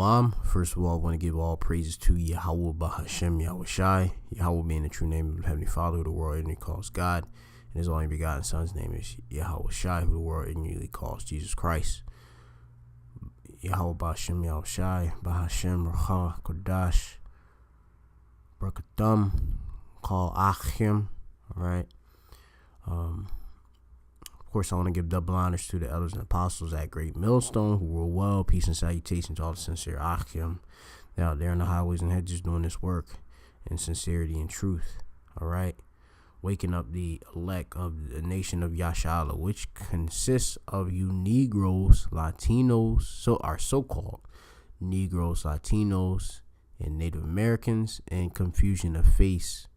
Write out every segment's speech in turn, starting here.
Shalom. First of all, I want to give all praises to Yahweh Bahashem Yahushai. Yahweh being the true name of the Heavenly Father, who the world ignorantly calls God, and His only begotten Son's name is Yahushai, who the world ignorantly calls Jesus Christ. Yahweh Bahashem Yahushai, Bahashem Racha Kodash, Brakathum, call Achim. All right. Of course, I want to give double honors to the elders and apostles at Great Millstone who rule well. Peace and salutation to all the sincere Achim. They're out there in the highways and hedges doing this work in sincerity and truth. All right. Waking up the elect of the nation of Yashala, which consists of you Negroes, Latinos, so our so-called Negroes, Latinos, and Native Americans, and confusion of face.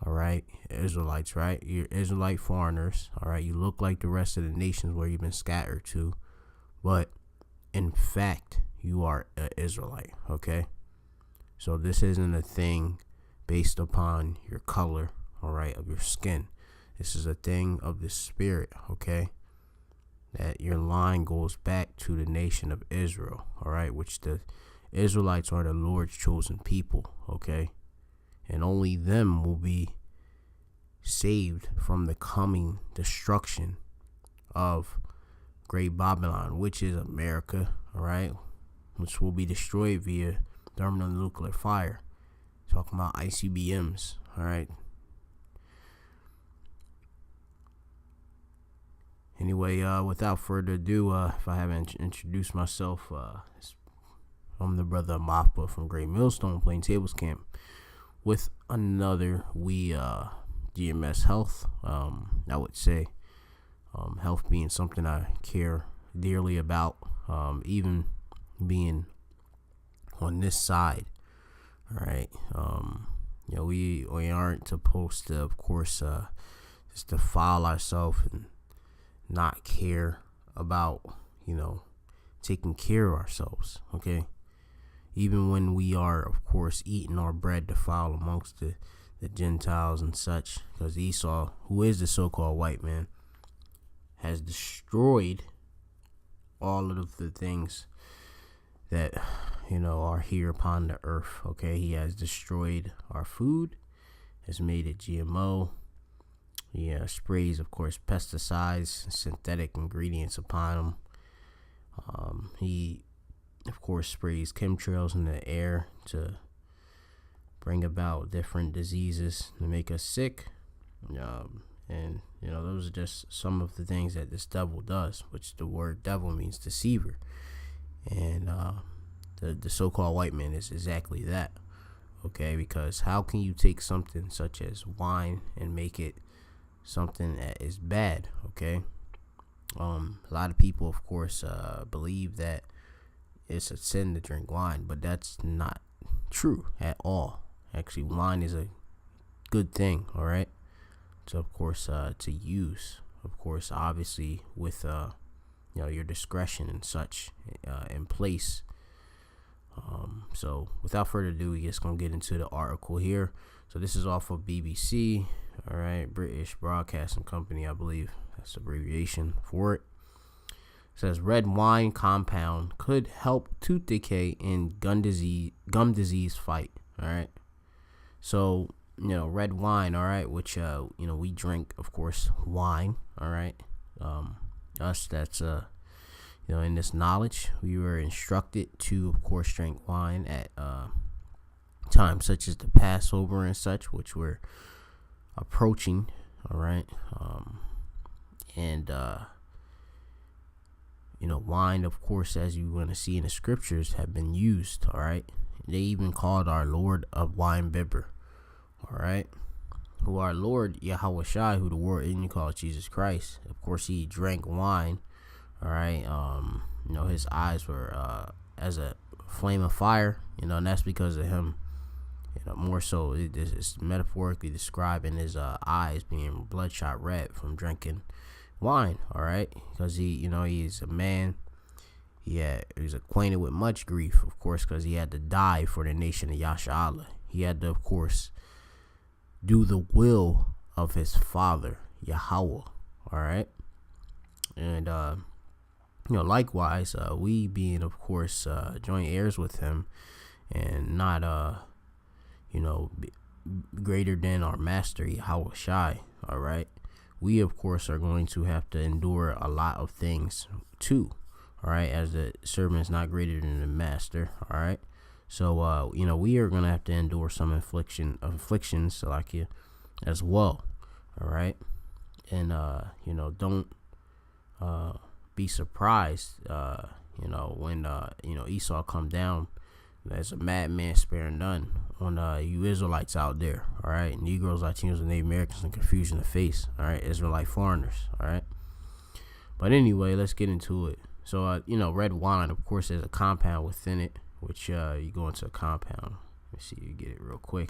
All right, Israelites, right? You're Israelite foreigners. All right, you look like the rest of the nations where you've been scattered to, but in fact, you are an Israelite. Okay, so this isn't a thing based upon your color, all right, of your skin. This is a thing of the spirit. Okay, that your line goes back to the nation of Israel. All right, which the Israelites are the Lord's chosen people. Okay. And only them will be saved from the coming destruction of Great Babylon, which is America, all right, which will be destroyed via thermonuclear fire. Talking about ICBMs, all right. Anyway, without further ado, if I haven't introduced myself, I'm the brother Mappa from Great Millstone playing tables camp, with another GMS health. I would say health being something I care dearly about, even being on this side. All right, we aren't supposed to, of course, just defile ourselves and not care about taking care of ourselves. Okay. Even when we are, of course, eating our bread defiled amongst the Gentiles and such, because Esau, who is the so-called white man, has destroyed all of the things that, are here upon the earth. Okay, he has destroyed our food, has made it GMO. He sprays, of course, pesticides, synthetic ingredients upon them. He, of course, sprays chemtrails in the air to bring about different diseases to make us sick. And those are just some of the things that this devil does, which the word devil means deceiver. And the so-called white man is exactly that. Okay, because how can you take something such as wine and make it something that is bad? Okay, a lot of people, of course, believe that it's a sin to drink wine, but that's not true at all. Actually, wine is a good thing, all right? So, of course, to use, of course, obviously with, your discretion and such in place. So, without further ado, we're just going to get into the article here. So, this is off of BBC, all right? British Broadcasting Company, I believe. That's the abbreviation for it. Says red wine compound could help tooth decay in gum disease fight. All right. So, red wine. All right. Which, we drink, of course, wine. All right. Us that's, in this knowledge, we were instructed to, of course, drink wine at times such as the Passover and such, which we're approaching. All right. Wine, of course, as you want to see in the scriptures, have been used, all right? They even called our Lord a wine bibber, all right? Who our Lord, Yahushai, who the world ignorantly calls Jesus Christ. Of course, he drank wine, all right? His eyes were as a flame of fire, and that's because of him, more so, it's metaphorically describing his eyes being bloodshot red from drinking wine, all right, because he's a man. He's acquainted with much grief, of course, because he had to die for the nation of Yashala. He had to, of course, do the will of his father, Yahweh, all right. And likewise, we being, of course, joint heirs with him, and not, greater than our master, Yahweh Shai, all right? We, of course, are going to have to endure a lot of things, too, all right? As the servant is not greater than the master, all right? So, we are going to have to endure some afflictions, like you, as well, all right? And, don't be surprised, when, Esau come down as a madman sparing none on you Israelites out there, all right? Negroes, Latinos, and Native Americans in confusion of face, all right? Israelite foreigners, all right? But anyway, let's get into it. So, red wine, of course, there's a compound within it, which you go into a compound. Let me see, you get it real quick.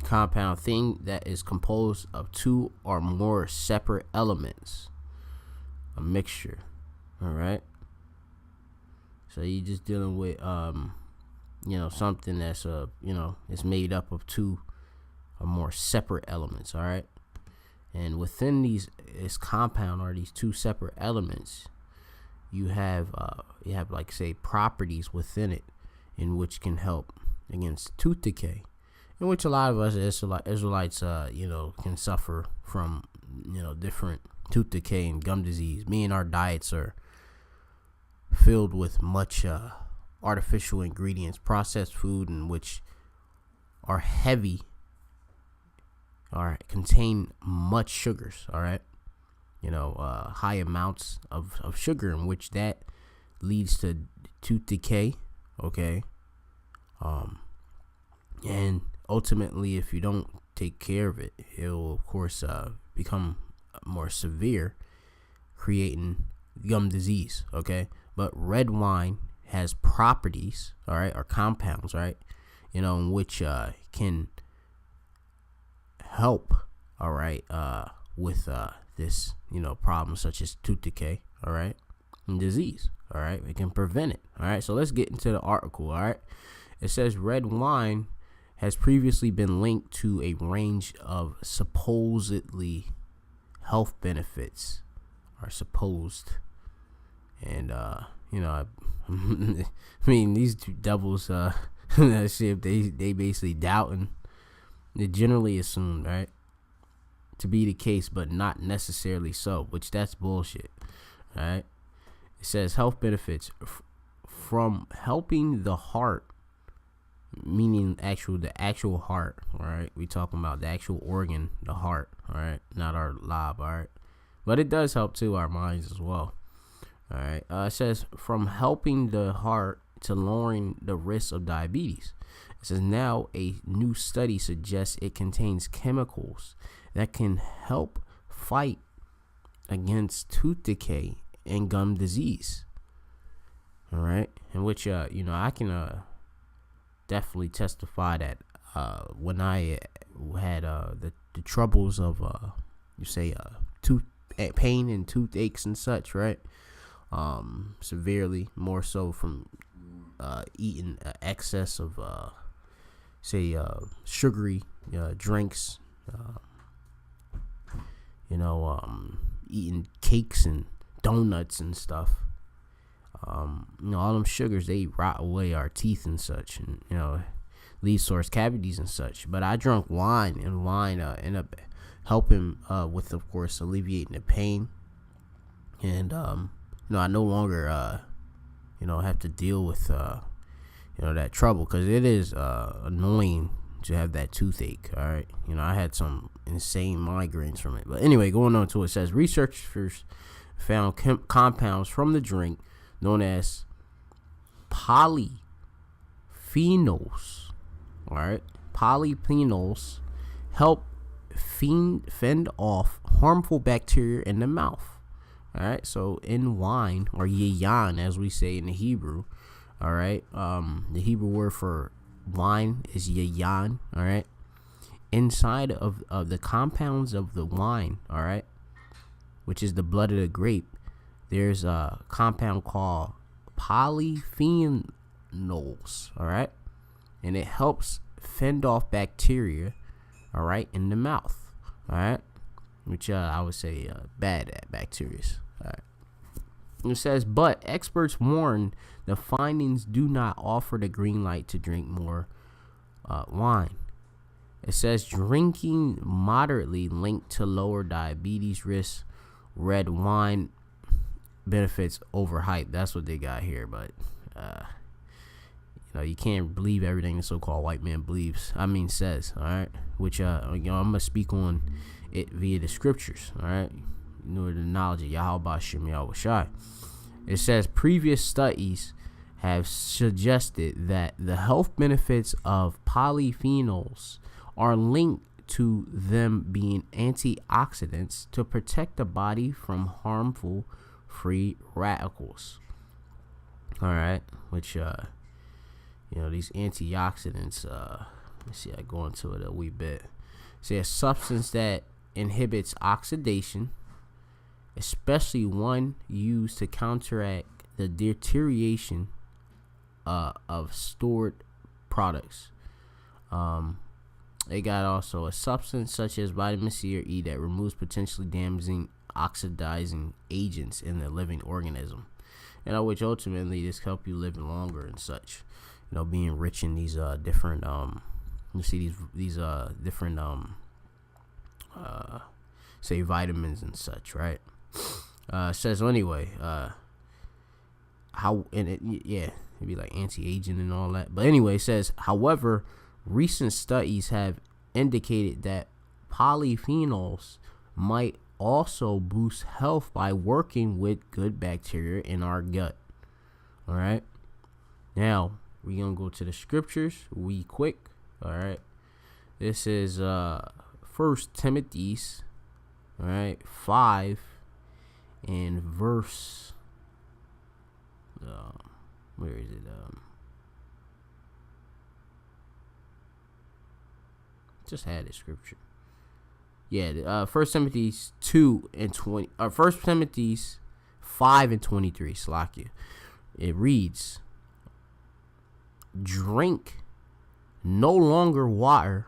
Compound, thing that is composed of two or more separate elements, a mixture, all right? So you're just dealing with something that's it's made up of two or more separate elements, all right? And within this compound, or these two separate elements, you have like, say, properties within it in which can help against tooth decay, in which a lot of us Israelites, can suffer from, different tooth decay and gum disease. Me and our diets are filled with much artificial ingredients, processed food, in which are heavy, or contain much sugars, all right? High amounts of sugar, in which that leads to tooth decay, okay? And ultimately, if you don't take care of it, it will, of course, become more severe, creating gum disease, okay? But red wine has properties, all right, or compounds, right, in which can help, all right, with this, problem such as tooth decay, all right, and disease, all right? It can prevent it, all right? So let's get into the article, all right? It says red wine has previously been linked to a range of supposedly health benefits, or supposed, and I mean, these two devils, shit, they basically doubting. They generally assumed, right, to be the case, but not necessarily so, which that's bullshit, right? It says health benefits from helping the heart, meaning the actual heart, all right? We talking about the actual organ, the heart, all right? Not our lob, all right? But it does help too our minds as well, all right? It says from helping the heart to lowering the risk of diabetes. It says now a new study suggests it contains chemicals that can help fight against tooth decay and gum disease, all right? In which I can definitely testify that when I had the troubles of tooth pain and toothaches and such, right? Severely, more so from eating excess of sugary drinks, eating cakes and donuts and stuff. All them sugars, they rot away our teeth and such, and lead source cavities and such. But I drank wine, and wine ended up helping with, of course, alleviating the pain, and I no longer have to deal with that trouble, because it is annoying to have that toothache. All right, I had some insane migraines from it. But anyway, going on to it, says researchers found compounds from the drink known as polyphenols. All right, polyphenols help fend off harmful bacteria in the mouth. All right, so in wine, or yayan as we say in the Hebrew, all right, the Hebrew word for wine is yayan. All right, inside of the compounds of the wine, all right, which is the blood of the grape, there's a compound called polyphenols, all right, and it helps fend off bacteria, all right, in the mouth, all right, which I would say bad at bacteria. All right. It says, but experts warn the findings do not offer the green light to drink more wine. It says drinking moderately linked to lower diabetes risk. Red wine benefits overhyped. That's what they got here, but you can't believe everything the so-called white man says. All right, which I'm gonna speak on it via the scriptures. All right, the knowledge of Yahweh Shem Yahweh Shai. It says previous studies have suggested that the health benefits of polyphenols are linked to them being antioxidants to protect the body from harmful free radicals. All right, which these antioxidants. Let me see. I go into it a wee bit. It's a substance that inhibits oxidation, especially one used to counteract the deterioration of stored products. They got also a substance such as vitamin C or E that removes potentially damaging oxidizing agents in the living organism, which ultimately just help you live longer and such. Being rich in these different these different say vitamins and such, right? Says anyway, how and it'd be like anti-aging and all that. But anyway, it says, however, recent studies have indicated that polyphenols might also boost health by working with good bacteria in our gut. All right. Now we're gonna go to the scriptures quick. All right. This is 1 Timothy, all right, 5 and verse. Where is it? Just had it scripture. Yeah, 1 Timothy 2 and 20. 1 Timothy 5 and 23. Slakia. It reads, "Drink no longer water,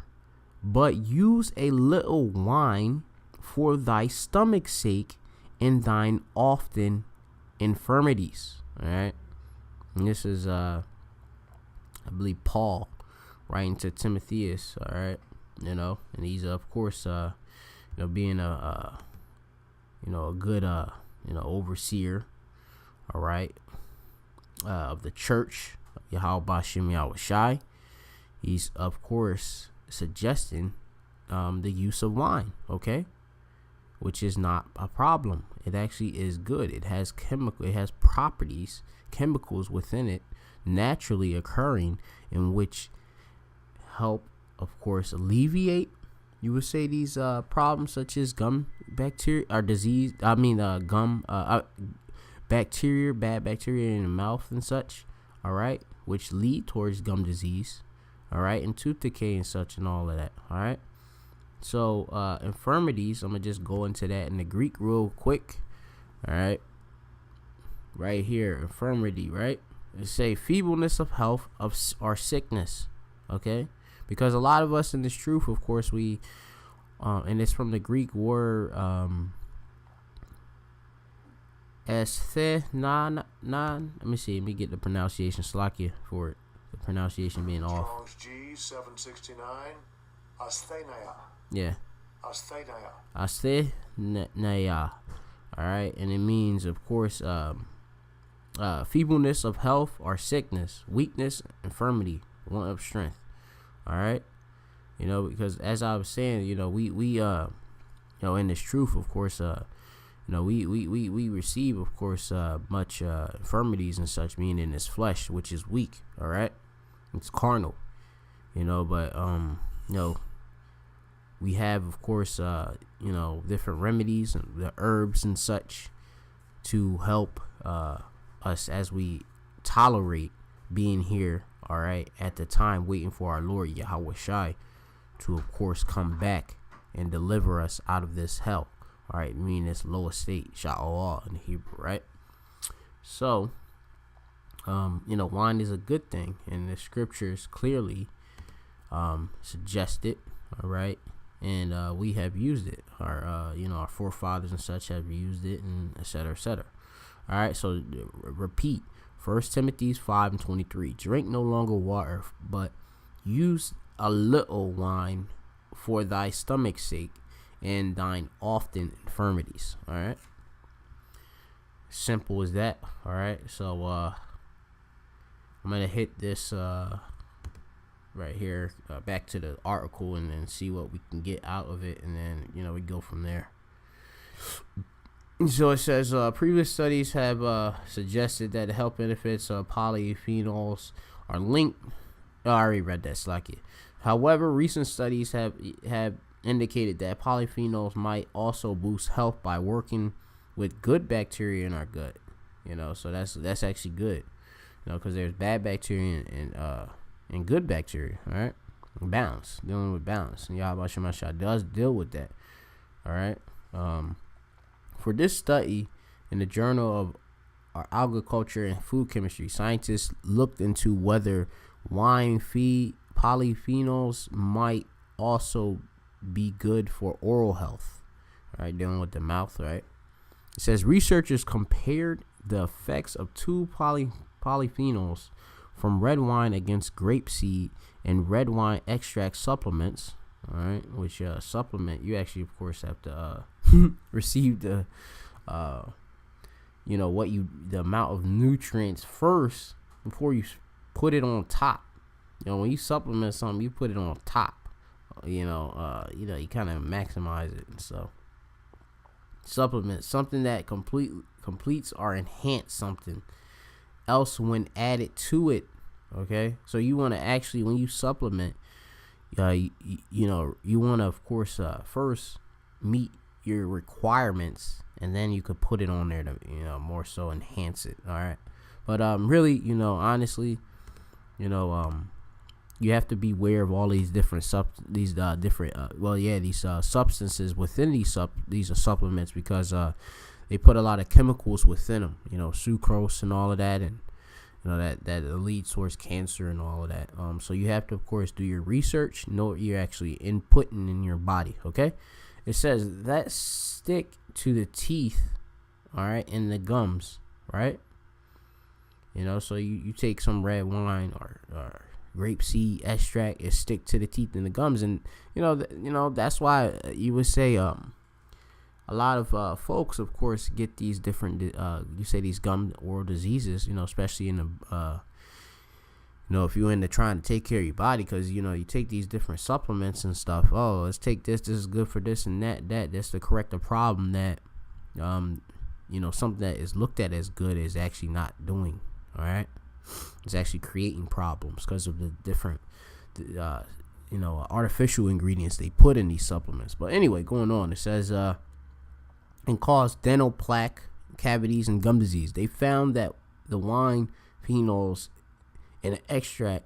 but use a little wine for thy stomach's sake and thine often infirmities." All right, and this is I believe Paul writing to Timotheus. All right, and he's of course being a good overseer. All right, of the church, Yahweh Shem Yahweh Shai. He's of course suggesting the use of wine, okay, which is not a problem. It actually is good. It has properties, chemicals within it, naturally occurring, in which help, of course, alleviate, you would say, these problems such as gum bacteria or disease. Bacteria, bad bacteria in the mouth and such. All right, which lead towards gum disease. All right, and tooth decay and such and all of that. All right. So infirmities, I'm gonna just go into that in the Greek real quick. All right, right here, infirmity, right? It say feebleness of health or sickness. Okay, because a lot of us in this truth, of course, we and it's from the Greek word nan. Let me see. Let me get the pronunciation. Slakia for it. The pronunciation being off. G 769. Asthenia. Yeah. Asthenia. Asthenia. All right, and it means, of course, feebleness of health or sickness, weakness, infirmity, want of strength. All right, because as I was saying, we in this truth, of course, we receive, of course, much infirmities and such, meaning in this flesh, which is weak. All right, it's carnal, but we have, of course, different remedies and the herbs and such to help us as we tolerate being here, all right, at the time waiting for our Lord Yahweh Shai to, of course, come back and deliver us out of this hell, all right, meaning this lower state, Sha'Allah in Hebrew, right? So, wine is a good thing, and the scriptures clearly suggest it, all right, and we have used it. Our forefathers and such have used it, and et cetera, et cetera. All right, so repeat. 1 Timothy 5:23. Drink no longer water, but use a little wine for thy stomach's sake and thine often infirmities. All right. Simple as that. All right. So I'm gonna hit this right here back to the article and then see what we can get out of it, and then we go from there. So it says previous studies have suggested that the health benefits of polyphenols are linked. I already read that, slack it. However, recent studies have indicated that polyphenols might also boost health by working with good bacteria in our gut. So that's actually good. Because there's bad bacteria and good bacteria. All right, balance, dealing with balance, and Yahweh Shemashah does deal with that. All right. For this study in the Journal of Agriculture and Food Chemistry, scientists looked into whether wine polyphenols might also be good for oral health. All right, dealing with the mouth. Right. It says researchers compared the effects of two polyphenols from red wine against grapeseed and red wine extract supplements. All right, which supplement you actually, of course, have to receive the the amount of nutrients first before you put it on top. When you supplement something, you put it on top. You kind of maximize it, and so supplement something that completes or enhance something else when added to it. Okay, so you want to actually, when you supplement, you want to, of course, first meet your requirements, and then you could put it on there to more so enhance it. All right, but really, honestly, you have to be aware of all these different substances within these supplements, because they put a lot of chemicals within them, sucrose and all of that, and that leads towards cancer and all of that. So you have to, of course, do your research, know what you're actually inputting in your body. Okay, it says that stick to the teeth, all right, and the gums, right? So you take some red wine or grapeseed extract, it stick to the teeth and the gums, and that's why you would say a lot of folks, of course, get these different these gum oral diseases, especially in the if you're into trying to take care of your body, because you take these different supplements and stuff. Oh, let's take this is good for this and that's to correct a problem that something that is looked at as good is actually not doing. All right, it's actually creating problems because of the different artificial ingredients they put in these supplements. But anyway, going on, it says and cause dental plaque, cavities, and gum disease. They found that the wine phenols and the extract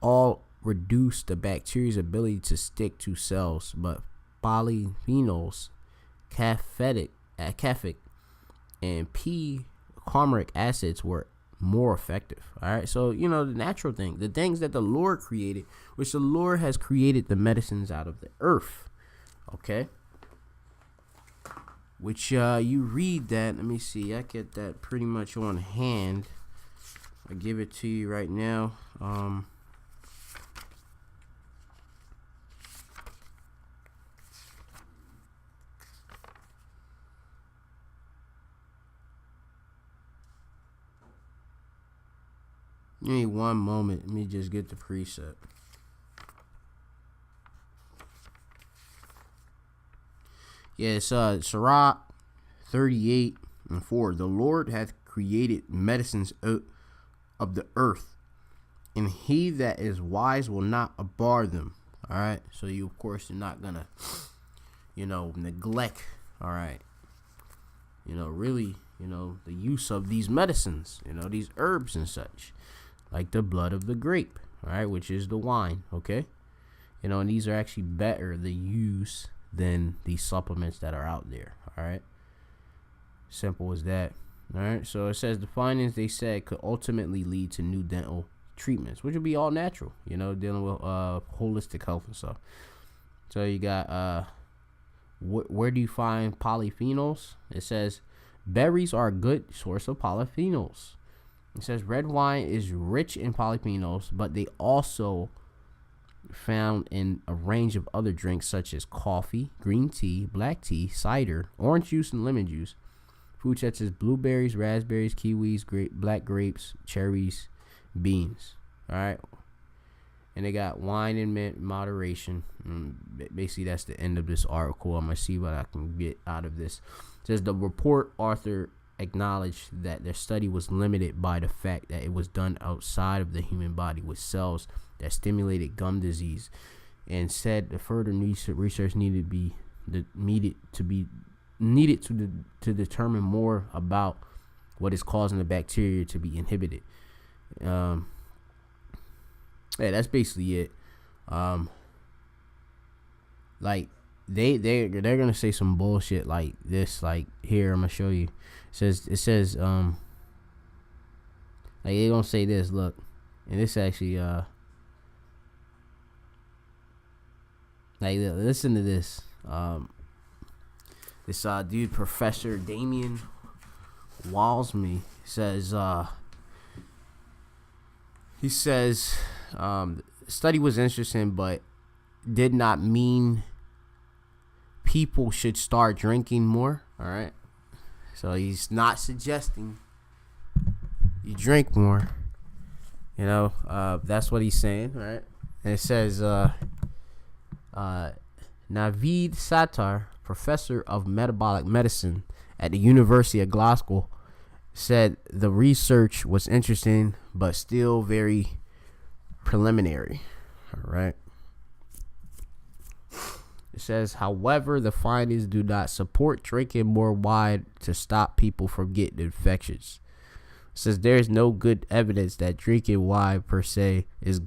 all reduce the bacteria's ability to stick to cells, but polyphenols, caffeic, and p-carmaric acids were more effective. All right, so the natural thing, the things that the Lord created, which the Lord has created the medicines out of the earth. Okay, which you read that. Let me see. I get that pretty much on hand. I give it to you right now. Give me one moment. Let me just get the precept. Yeah, it's Sirach 38:4. The Lord hath created medicines of the earth, and he that is wise will not abhor them. All right, so you, of course, are not gonna, neglect. All right, really, the use of these medicines, these herbs and such, like the blood of the grape, all right, which is the wine. Okay, and these are actually better to use than these supplements that are out there. All right, simple as that. All right, so it says the findings, they said, could ultimately lead to new dental treatments, which would be all natural, dealing with holistic health and stuff. So you got where do you find polyphenols? It says berries are a good source of polyphenols. It says red wine is rich in polyphenols, but they also found in a range of other drinks such as coffee, green tea, black tea, cider, orange juice, and lemon juice. Food such as blueberries, raspberries, kiwis, black grapes, cherries, beans. All right. And they got wine in moderation. Basically, that's the end of this article. I'm going to see what I can get out of this. It says the report author acknowledged that their study was limited by the fact that it was done outside of the human body with cells that stimulated gum disease, and said the further research needed to determine more about what is causing the bacteria to be inhibited. Yeah, that's basically it. Like they're gonna say some bullshit like this. Like here, I'm gonna show you. It says like they gonna say this. Look, and this actually like listen to this. This dude, Professor Damien Walsme, says he says the study was interesting, but did not mean people should start drinking more. All right, so he's not suggesting you drink more. You know, that's what he's saying, right? And it says Naveed Sattar, professor of metabolic medicine at the University of Glasgow, said the research was interesting but still very preliminary. All right. It says, however, the findings do not support drinking more wine to stop people from getting infections. It says there is no good evidence that drinking wine per se is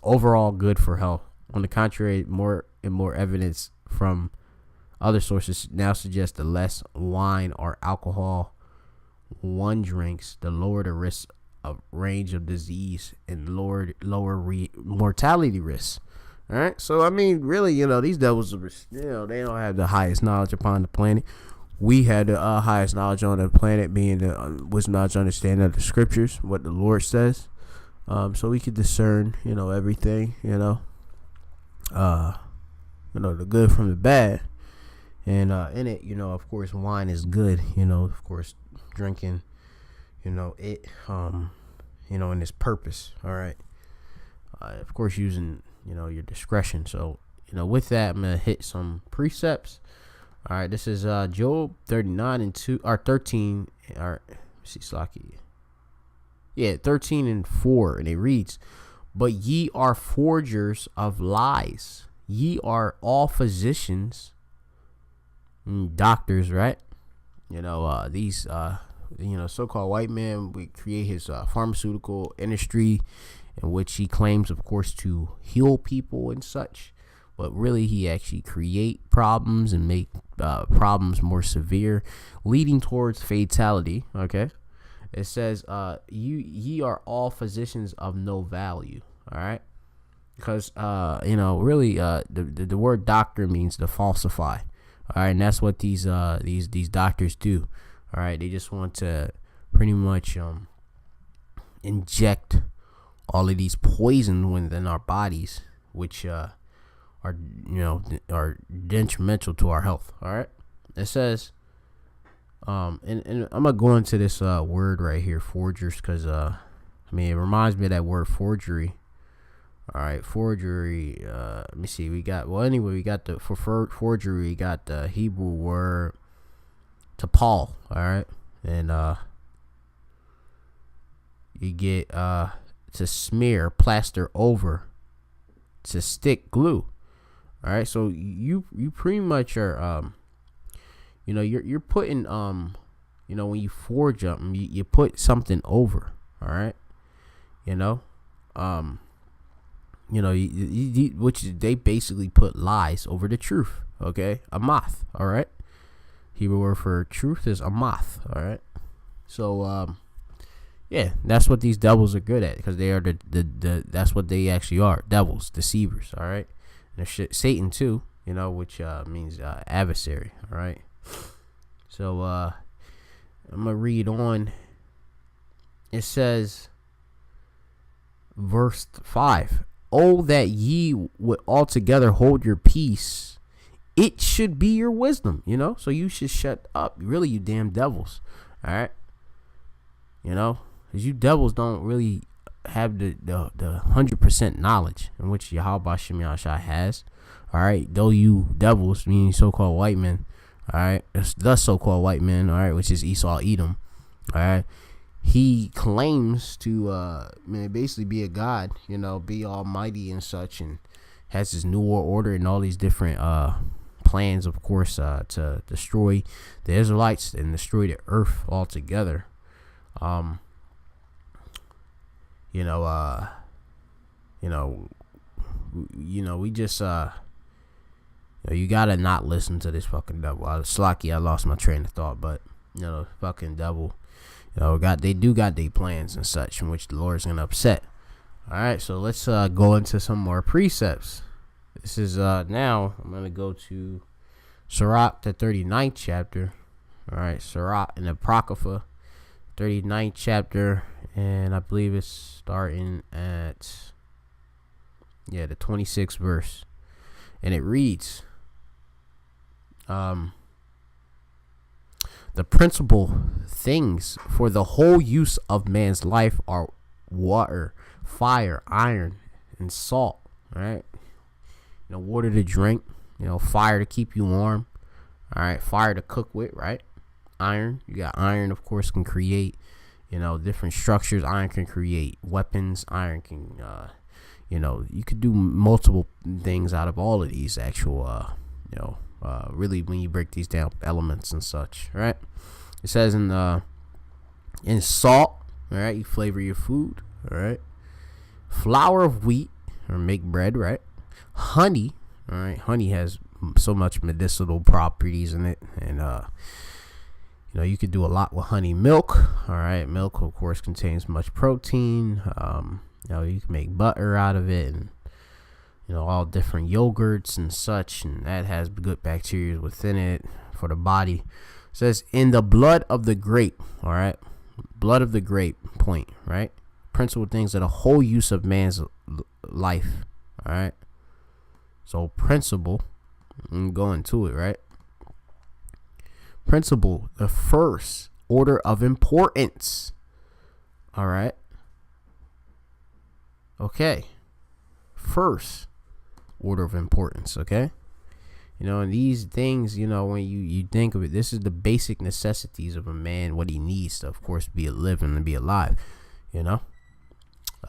overall good for health. On the contrary, more and more evidence from other sources now suggest the less wine or alcohol one drinks, the lower the risk of range of disease and lower mortality risks. All right, so I mean, really, you know, these devils, you know, they don't have the highest knowledge upon the planet. We had the highest knowledge on the planet, being the wisdom, knowledge, understanding of the scriptures, what the Lord says. So we could discern, you know, everything, you know, the good from the bad. And in it, you know, of course, wine is good. You know, of course, drinking, you know, it, you know, in its purpose. All right. Of course, using, you know, your discretion. So, you know, with that, I'm gonna hit some precepts. All right, this is Job 13 or see Slocky. Yeah, 13 and 4, and it reads, "But ye are forgers of lies. Ye are all physicians, doctors," right? You know, these you know, so-called white man would create his pharmaceutical industry, in which he claims, of course, to heal people and such. But really, he actually create problems and make problems more severe, leading towards fatality. Okay, it says, ye are all physicians of no value. All right, because you know, really, the word doctor means to falsify. All right, and that's what these doctors do. All right, they just want to pretty much inject all of these poisons within our bodies, which are detrimental to our health. All right, it says, and I'm gonna go into this word right here, forgers, because I mean, it reminds me of that word forgery. All right, forgery. Let me see. We got the forgery. We got the Hebrew word tapal. All right, and you get to smear, plaster over, to stick, glue. All right, so you pretty much are you know, you're putting you know, when you forge something, you put something over. All right, you know, you know, which they basically put lies over the truth. Okay, a moth. All right, Hebrew word for truth is a moth. All right, so yeah, that's what these devils are good at, because they are the that's what they actually are, devils, deceivers. All right, Satan too, which means adversary. All right. So I'm gonna read on. It says, verse 5. Oh, that ye would altogether hold your peace. It should be your wisdom, So you should shut up. Really, you damn devils. All right. Because you devils don't really have the 100% knowledge in which Yahweh Shem Yahshua has. All right. Though you devils, meaning so-called white men. All right. The so-called white men. All right. Which is Esau, Edom. All right. He claims to basically be a god, be almighty and such, and has his new world order and all these different plans, of course, to destroy the Israelites and destroy the earth altogether. We just you gotta not listen to this fucking devil. Slocky, I lost my train of thought, but fucking devil. They got their plans and such in which the Lord's gonna upset. All right, so let's go into some more precepts. This is now I'm gonna go to Sirach, the 39th chapter. All right, Sirach in the Apocrypha, 39th chapter, and I believe it's starting at the 26th verse, and it reads, the principal things for the whole use of man's life are water, fire, iron, and salt. All right. Water to drink, fire to keep you warm. All right. Fire to cook with, right? Iron. You got iron, of course, can create, different structures. Iron can create weapons. Iron can, you could do multiple things out of all of these actual, really, when you break these down, elements and such, right? It says in salt, all right, you flavor your food, all right. Flour of wheat, or make bread, right? Honey, all right. Honey has so much medicinal properties in it, and you could do a lot with honey. Milk, all right. Milk, of course, contains much protein. You can make butter out of it, and all different yogurts and such, and that has good bacteria within it for the body. It says in the blood of the grape, all right, blood of the grape, point, right? Principal things are the whole use of man's life, all right? So principle, I'm going to it, right? Principle, the first order of importance, all right? Okay, first order of importance, okay? And these things, when you think of it, this is the basic necessities of a man, what he needs to, of course, be a living and be alive,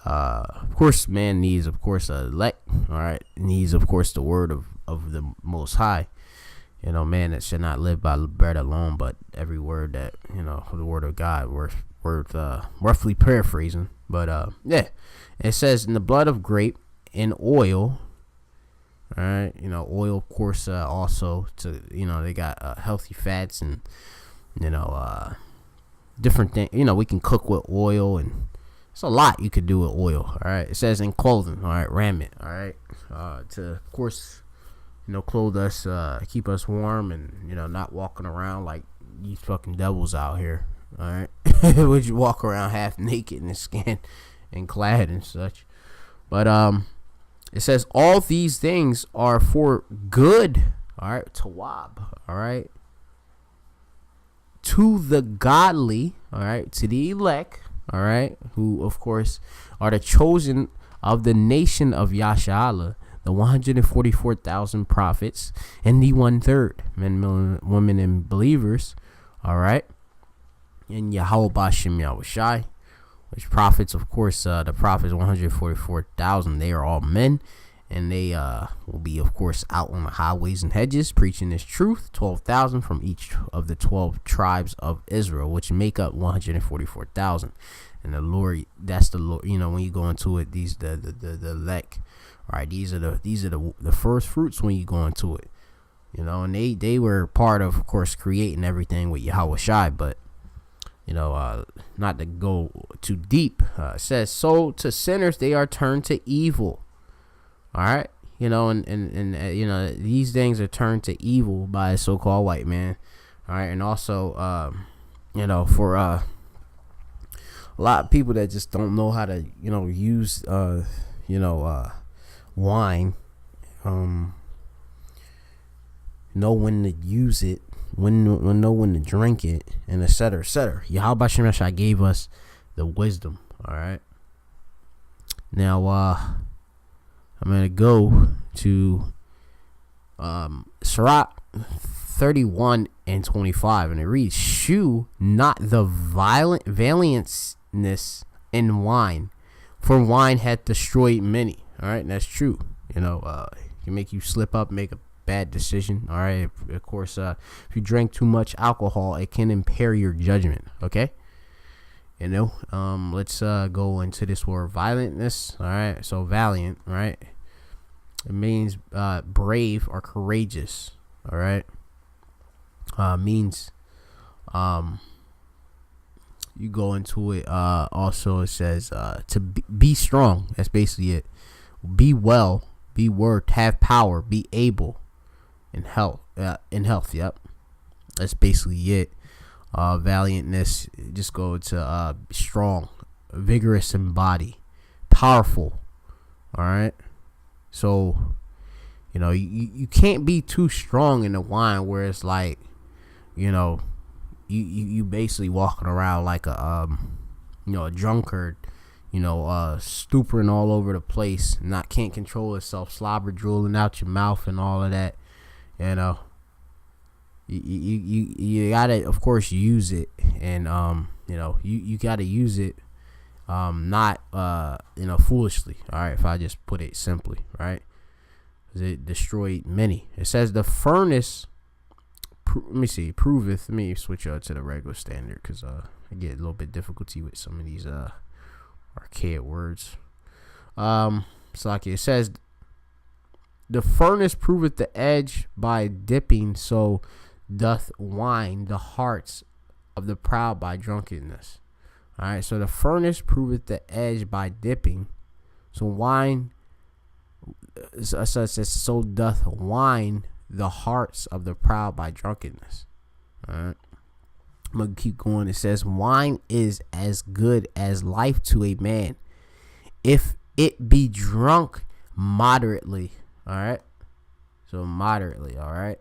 of course, man needs, of course, a elect, all right, needs, of course, the word of the Most High, man that should not live by bread alone, but every word that, the word of God, worth roughly paraphrasing, but, it says in the blood of grape and oil. All right, oil, of course, also to, they got healthy fats and, different things. We can cook with oil, and it's a lot you could do with oil. All right, it says in clothing. All right, raiment. All right, to, of course, clothe us, keep us warm, and not walking around like these fucking devils out here. All right, would you walk around half naked and skin and clad and such? But it says all these things are for good, all right, tawab, all right, to the godly, all right, to the elect, all right, who, of course, are the chosen of the nation of Yashala, the 144,000 prophets, and the 1/3 men, women, and believers, all right, in Yahweh Shem Yahushai. Which prophets, of course, the prophets, 144,000, they are all men, and they will be, of course, out on the highways and hedges preaching this truth. 12,000 from each of the 12 tribes of Israel, which make up 144,000. And the Lord, that's the Lord. When you go into it, these the elect, all right. These are the first fruits when you go into it, and they were part of course, creating everything with Yahweh Shai, but. Not to go too deep, says, so to sinners they are turned to evil. All right. these things are turned to evil by a so-called white man. All right, and also, for a lot of people that just don't know how to, use, wine, know when to use it, know when to drink it, and et cetera, et cetera. Yahweh Shem Yahshua gave us the wisdom. All right. Now, I'm gonna go to Sirach 31:25, and it reads, "Shew not the valiantness in wine, for wine hath destroyed many." All right, and that's true. It can make you slip up, make a bad decision. All right, of course, if you drink too much alcohol, it can impair your judgment. Okay. Let's go into this word violentness. All right, so valiant, right? It means brave or courageous. All right, means you go into it. Also, it says to be strong. That's basically it. Be well, be worth, have power, be able, in health. Yep, that's basically it. Valiantness, just go to strong, vigorous in body, powerful. All right, so you can't be too strong in the wine where it's like, you basically walking around like a drunkard, stupering all over the place, can't control itself, slobber drooling out your mouth and all of that. You gotta, of course, use it, and you gotta use it, not foolishly. All right, if I just put it simply, right? It destroyed many. It says the furnace. Proveth. Let me switch to the regular standard because I get a little bit difficulty with some of these archaic words. It says the furnace proveth the edge by dipping, so doth wine the hearts of the proud by drunkenness. All right, so the furnace proveth the edge by dipping, so wine. So doth wine the hearts of the proud by drunkenness. All right, I'm gonna keep going. It says wine is as good as life to a man, if it be drunk moderately. All right, so moderately. All right.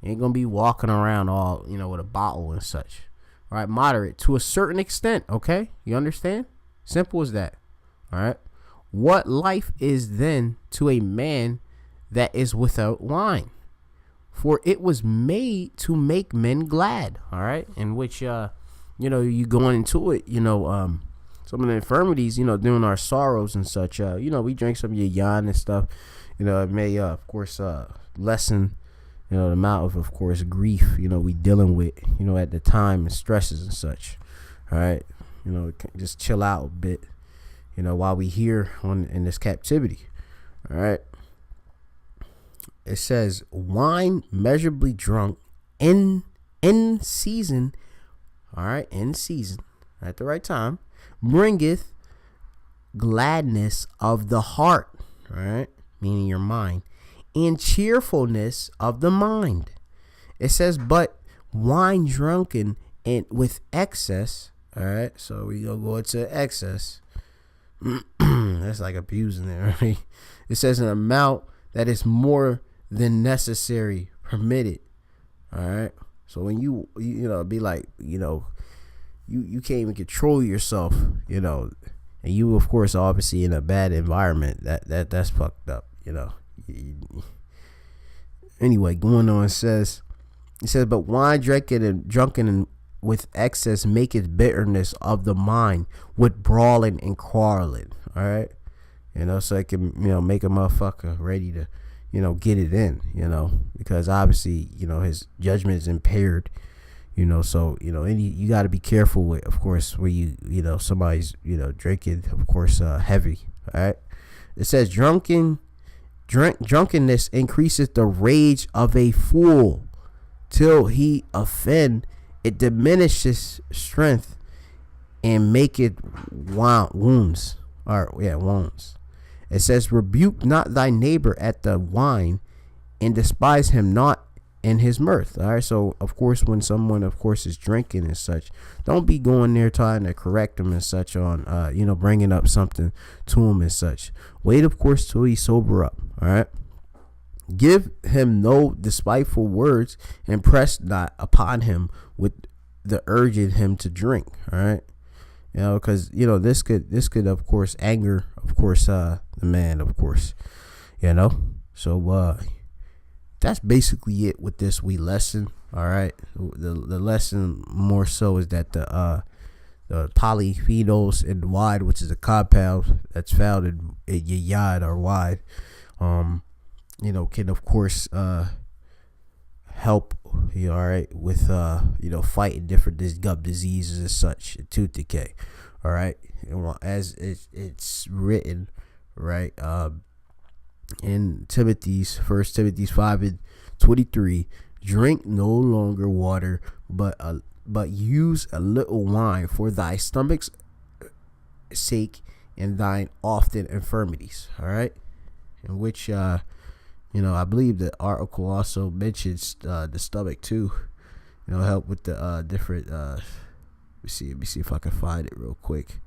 You ain't gonna be walking around all, with a bottle and such. All right, moderate to a certain extent. Okay, you understand? Simple as that. All right. What life is then to a man that is without wine? For it was made to make men glad. All right, in which you going into it. Some of the infirmities. During our sorrows and such. We drink some yayan and stuff. It may of course lessen. The amount of course, grief, we dealing with, at the time, and stresses and such. All right. Just chill out a bit, while we here in this captivity. All right. It says wine measurably drunk in season. All right. In season at the right time bringeth gladness of the heart. All right. Meaning your mind. And cheerfulness of the mind. It says, but wine drunken and with excess. All right, so we go into excess. That's like abusing it, right? It says an amount that is more than necessary permitted. All right, so when you be like, you can't even control yourself, and you of course obviously in a bad environment. That's fucked up, Anyway, going on, it says, but wine drunken and with excess maketh bitterness of the mind with brawling and quarreling. All right, so it can make a motherfucker ready to get it in, because obviously his judgment is impaired, so you got to be careful with, of course, where somebody's drinking, of course, heavy. All right, it says drunkenness increaseth the rage of a fool till he offend. It diminishes strength and maketh wounds. Wounds. It says, rebuke not thy neighbor at the wine, and despise him not in his mirth. All right. So, of course, when someone, of course, is drinking and such, don't be going there trying to correct them and such on, bringing up something to him and such. Wait, of course, till he sober up. All right. Give him no despiteful words, and press not upon him with the urging him to drink. All right. Because, this could, of course, anger, of course, the man, of course, So, that's basically it with this wee lesson. All right. The lesson more so is that the polyphenols in wide, which is a compound that's found in your yod or wide, can of course help you, all right, with fighting different gum diseases and such, tooth decay. All right. As it's written, right, in First Timothy 5:23, drink no longer water, but use a little wine for thy stomach's sake and thine often infirmities. All right, in which I believe the article also mentions the stomach too. Help with the different. Let me see if I can find it real quick.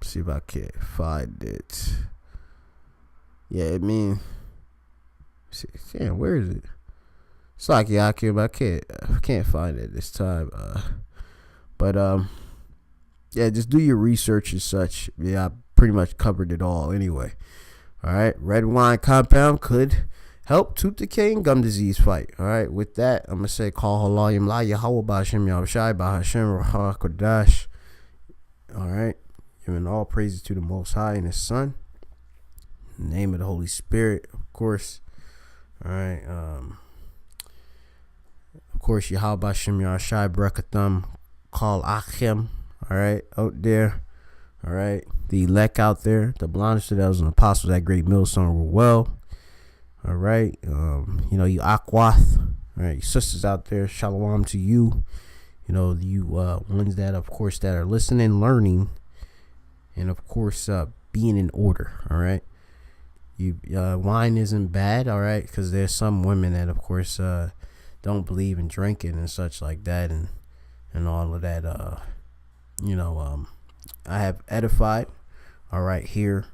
See if I can find it. Yeah, damn, where is it? It's like I can't find it this time. But just do your research and such. Yeah, I pretty much covered it all anyway. All right, red wine compound could help tooth decay and gum disease fight. All right, with that, I'm gonna say call halayim la Yahweh b'Hashem Yahushai b'Hashem Ruach HaKodesh. All right. Giving all praises to the Most High and His Son. In the name of the Holy Spirit, of course. All right. Of course, Yahweh B'Shem Yahushai Brekatham Kal Achim. All right. Out there. All right. The elect out there. The blondes that was an apostle that great millstone were well. All right. You Akwath. All right. Your sisters out there. Shalom to you. You ones that, of course, that are listening, learning. And of course, being in order. All right. Wine isn't bad. All right. Because there's some women that, of course, don't believe in drinking and such like that. And all of that. I have edified. All right. Here.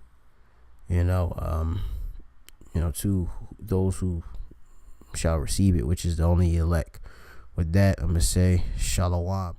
To those who shall receive it, which is the only elect. With that, I'm going to say shalom.